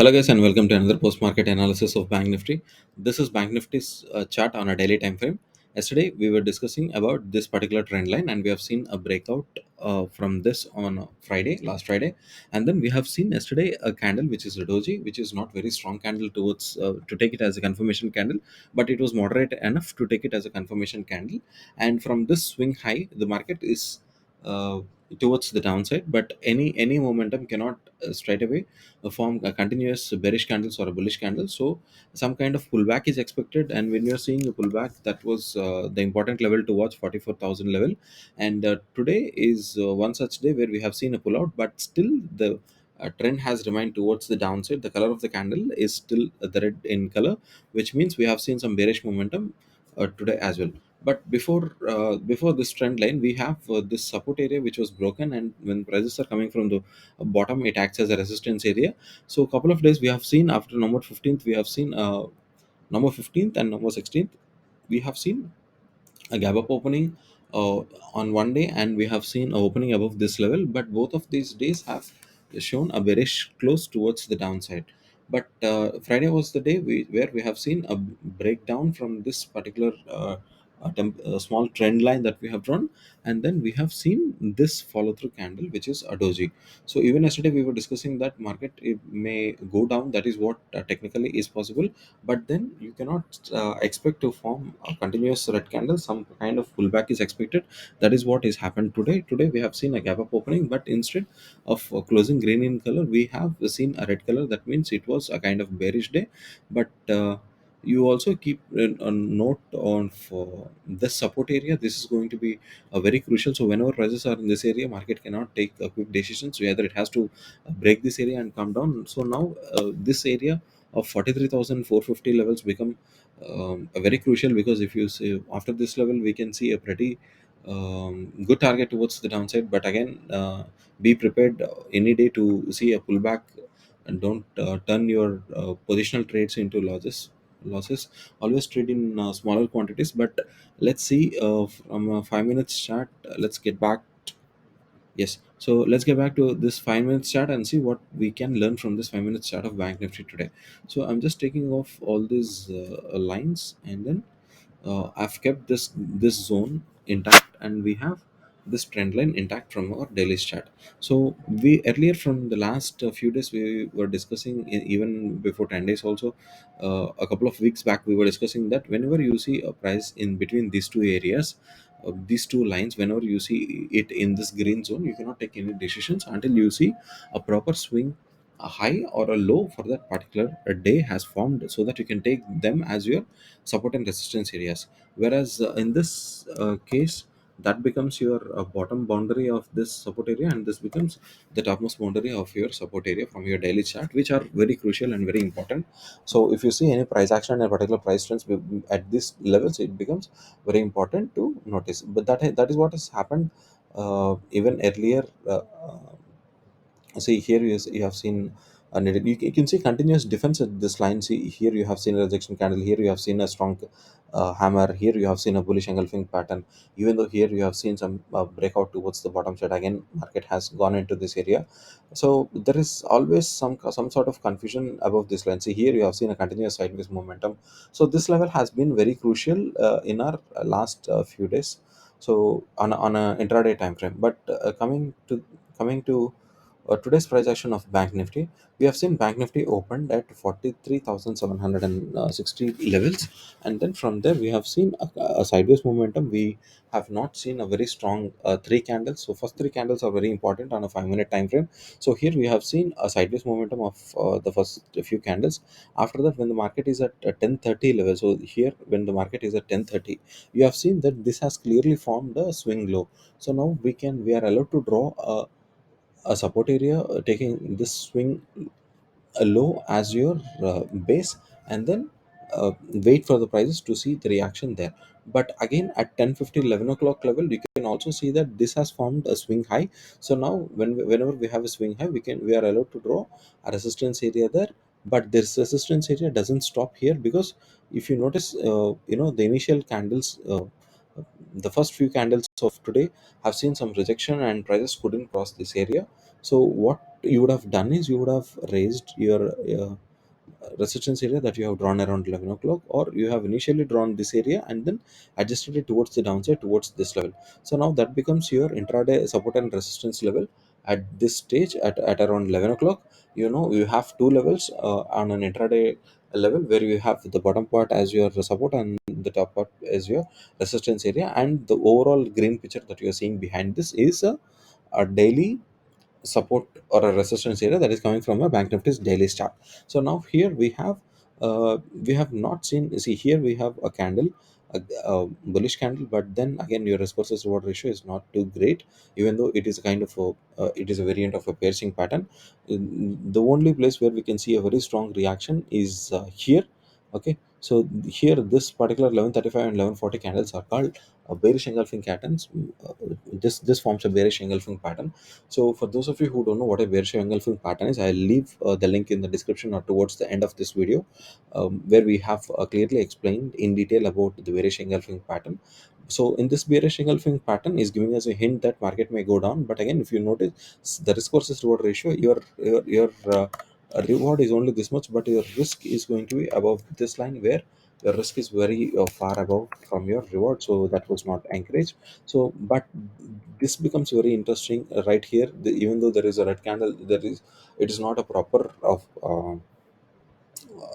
Hello guys and welcome to another post-market analysis of Bank Nifty. This is Bank Nifty's chart on a daily time frame. Yesterday we were discussing about this particular trend line and we have seen a breakout from this on last Friday, and then we have seen yesterday a candle which is a doji, which is not very strong candle towards to take it as a confirmation candle, but it was moderate enough to take it as a confirmation candle. And from this swing high, the market is uh, towards the downside, but any momentum cannot straight away form a continuous bearish candles or a bullish candle. So some kind of pullback is expected, and when you're seeing a pullback, that was the important level to watch, 44,000 level. And today is one such day where we have seen a pullout, but still the trend has remained towards the downside. The color of the candle is still the red in color, which means we have seen some bearish momentum today as well. But before this trend line, we have this support area which was broken, and when prices are coming from the bottom, it acts as a resistance area. So couple of days we have seen, after November 15th we have seen November 15th and November 16th, we have seen a gap up opening on one day, and we have seen a opening above this level, but both of these days have shown a bearish close towards the downside. But Friday was the day where we have seen a breakdown from this particular small trend line that we have drawn, and then we have seen this follow through candle which is a doji. So even yesterday we were discussing that market, it may go down, that is what technically is possible, but then you cannot expect to form a continuous red candle. Some kind of pullback is expected. That is what is happened today. We have seen a gap up opening, but instead of closing green in color, we have seen a red color. That means it was a kind of bearish day. But you also keep a note on for this support area. This is going to be a very crucial. So whenever prices are in this area, market cannot take a quick decision, so either it has to break this area and come down. So now this area of 43,450 levels become a very crucial, because if you see after this level, we can see a pretty good target towards the downside. But again, be prepared any day to see a pullback, and don't turn your positional trades into losses. Always trade in smaller quantities. But let's see from a 5 minutes chart. Let's get back. Yes. So let's get back to this 5 minutes chart and see what we can learn from this 5 minutes chart of Bank Nifty today. So I'm just taking off all these lines, and then I've kept this zone intact, and we have this trend line intact from our daily chart. So we earlier, from the last few days, we were discussing, even before 10 days also, a couple of weeks back, we were discussing that whenever you see a price in between these two areas, these two lines, whenever you see it in this green zone, you cannot take any decisions until you see a proper swing, a high or a low for that particular day has formed, so that you can take them as your support and resistance areas. Whereas in this case, that becomes your bottom boundary of this support area, and this becomes the topmost boundary of your support area from your daily chart, which are very crucial and very important. So if you see any price action and a particular price trends at this levels, it becomes very important to notice. But that is what has happened even earlier. See here, you have seen you can see continuous defense at this line. See here, you have seen a rejection candle. Here you have seen a strong hammer. Here you have seen a bullish engulfing pattern. Even though here you have seen some breakout towards the bottom side, again market has gone into this area. So there is always some sort of confusion above this line. See here, you have seen a continuous sideways momentum. So this level has been very crucial in our last few days. So on a intraday time frame. But coming to today's price action of Bank Nifty, we have seen Bank Nifty opened at 43,760 levels, and then from there we have seen a sideways momentum. We have not seen a very strong three candles. So first three candles are very important on a 5 minute time frame. So here we have seen a sideways momentum of the first few candles. After that, when the market is at 1030 level, so here when the market is at 1030, you have seen that this has clearly formed a swing low. So now we are allowed to draw a support area, taking this swing low as your base, and then wait for the prices to see the reaction there. But again at 10:50, 11 o'clock level, you can also see that this has formed a swing high. So now whenever we have a swing high, we are allowed to draw a resistance area there. But this resistance area doesn't stop here, because if you notice, the initial candles, the first few candles of today have seen some rejection, and prices couldn't cross this area. So what you would have done is you would have raised your resistance area that you have drawn around 11 o'clock, or you have initially drawn this area and then adjusted it towards the downside towards this level. So now that becomes your intraday support and resistance level at this stage at around 11 o'clock. You have two levels on an intraday level, where you have the bottom part as your support and the top part as your resistance area, and the overall green picture that you are seeing behind this is a daily support or a resistance area that is coming from a bank nifty's daily chart. So now here we have not seen, see here we have a candle, a bullish candle, but then again your risk versus reward ratio is not too great, even though it is a kind of it is a variant of a piercing pattern. The only place where we can see a very strong reaction is here. Okay, so here this particular 1135 and 1140 candles are called bearish engulfing patterns. This forms a bearish engulfing pattern. So for those of you who don't know what a bearish engulfing pattern is, I'll leave the link in the description or towards the end of this video, where we have clearly explained in detail about the bearish engulfing pattern. So in this bearish engulfing pattern is giving us a hint that market may go down. But again, if you notice the risk versus reward ratio, your reward is only this much, but your risk is going to be above this line, where your risk is very far above from your reward. So that was not encouraged. So but this becomes very interesting right here. Even though there is a red candle, it is not a proper of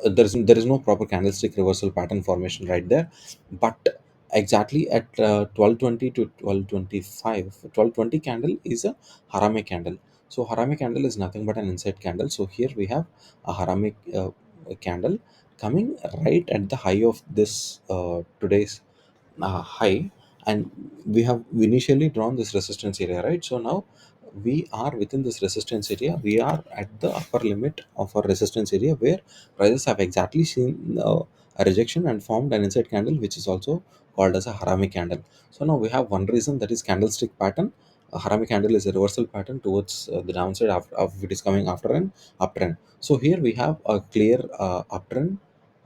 there is no proper candlestick reversal pattern formation right there. But exactly at 12:20 to 12:25, 12:20 candle is a harame candle. So harame candle is nothing but an inside candle. So here we have a harame candle coming right at the high of this today's high, and we have initially drawn this resistance area, right? So now we are within this resistance area, we are at the upper limit of our resistance area, where prices have exactly seen a rejection and formed an inside candle, which is also called as a harami candle. So now we have one reason, that is candlestick pattern. A harami candle is a reversal pattern towards the downside of it is coming after an uptrend. So here we have a clear uptrend.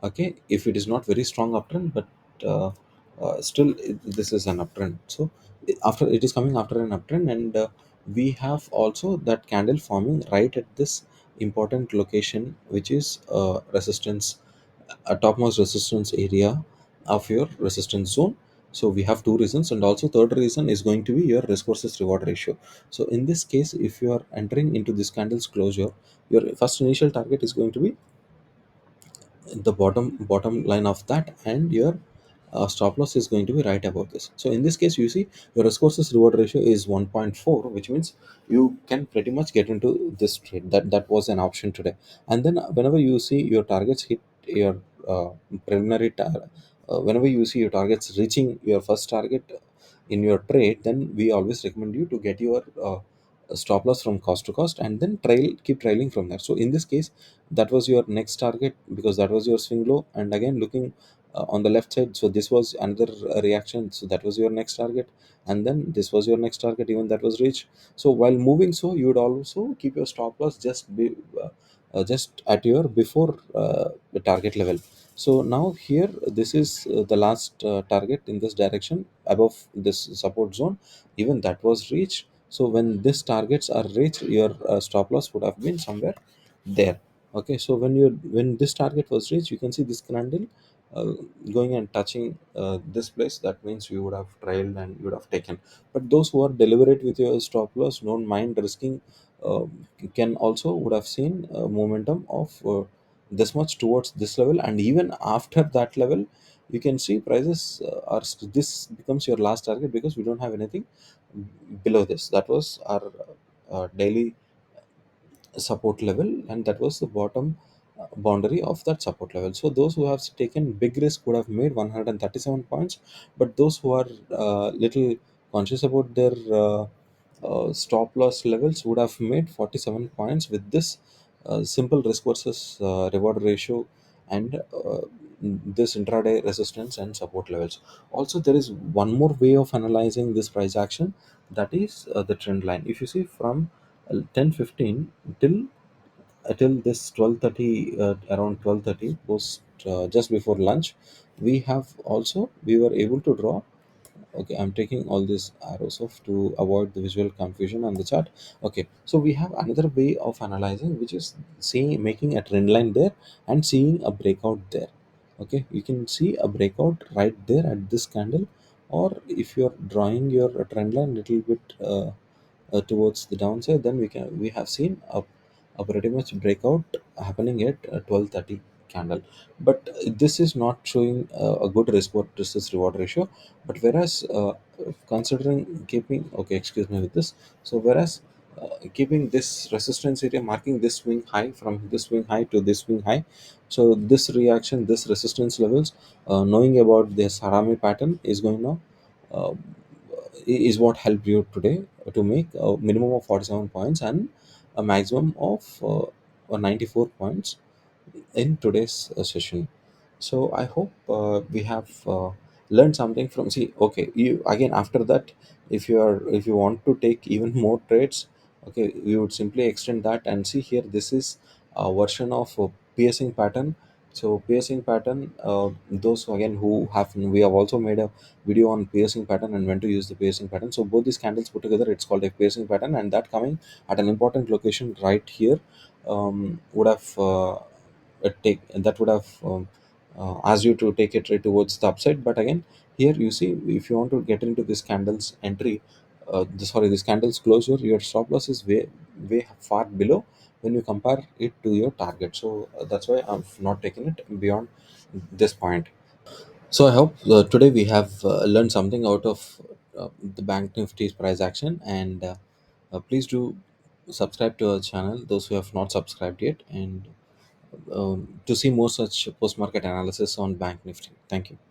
Okay, if it is not very strong uptrend, but uh, still this is an uptrend. So after it is coming after an uptrend, and we have also that candle forming right at this important location, which is resistance, a topmost resistance area of your resistance zone. So we have two reasons, and also third reason is going to be your risk versus reward ratio. So in this case, if you are entering into this candle's closure, your first initial target is going to be the bottom line of that, and your stop loss is going to be right above this. So in this case, you see your risk versus reward ratio is 1.4, which means you can pretty much get into this trade. That was an option today. And then whenever you see your targets hit your uh, preliminary whenever you see your targets reaching your first target in your trade, then we always recommend you to get your stop loss from cost to cost, and then keep trailing from there. So in this case, that was your next target, because that was your swing low. And again, looking on the left side, so this was another reaction, so that was your next target. And then this was your next target, even that was reached. So while moving, so you would also keep your stop loss just at your before the target level. So now here, this is the last target in this direction above this support zone, even that was reached. So when these targets are reached, your stop loss would have been somewhere there. Okay, so when this target was reached, you can see this candle uh, going and touching this place. That means you would have trailed and you would have taken. But those who are deliberate with your stop loss, don't mind risking, uh, can also would have seen momentum of this much towards this level. And even after that level, you can see prices this becomes your last target, because we don't have anything below this. That was our daily support level, and that was the bottom boundary of that support level. So those who have taken big risk would have made 137 points, but those who are little conscious about their stop loss levels would have made 47 points with this simple risk versus reward ratio, and this intraday resistance and support levels. Also, there is one more way of analyzing this price action, that is the trend line. If you see from 10:15 till till this 12:30, around 12:30 post, just before lunch, we were able to draw Okay, I'm taking all these arrows off to avoid the visual confusion on the chart. Okay, so we have another way of analyzing, which is seeing making a trend line there and seeing a breakout there. Okay, you can see a breakout right there at this candle, or if you're drawing your trend line little bit towards the downside, then we have seen a pretty much breakout happening at 12:30 candle. But this is not showing a good risk versus reward ratio. But whereas considering keeping, okay, excuse me with this, so whereas keeping this resistance area, marking this swing high, from this swing high to this swing high, so this reaction, this resistance levels, knowing about this harami pattern is going to uh, is what helped you today to make a minimum of 47 points and a maximum of 94 points in today's session. So I hope we have learned something from. See, okay, you again after that, if you want to take even more trades, okay, we would simply extend that and see here. This is a version of piercing pattern. So piercing pattern, those again who have, we have also made a video on piercing pattern and when to use the piercing pattern. So both these candles put together, it's called a piercing pattern, and that coming at an important location right here would have take that would have asked you to take it right towards the upside. But again, here you see, if you want to get into this candle's entry, this candle's closure, your stop loss is way far below when you compare it to your target. So that's why I've not taken it beyond this point. So I hope today we have learned something out of the Bank Nifty's price action, and please do subscribe to our channel. Those who have not subscribed yet, and to see more such post market analysis on Bank Nifty. Thank you.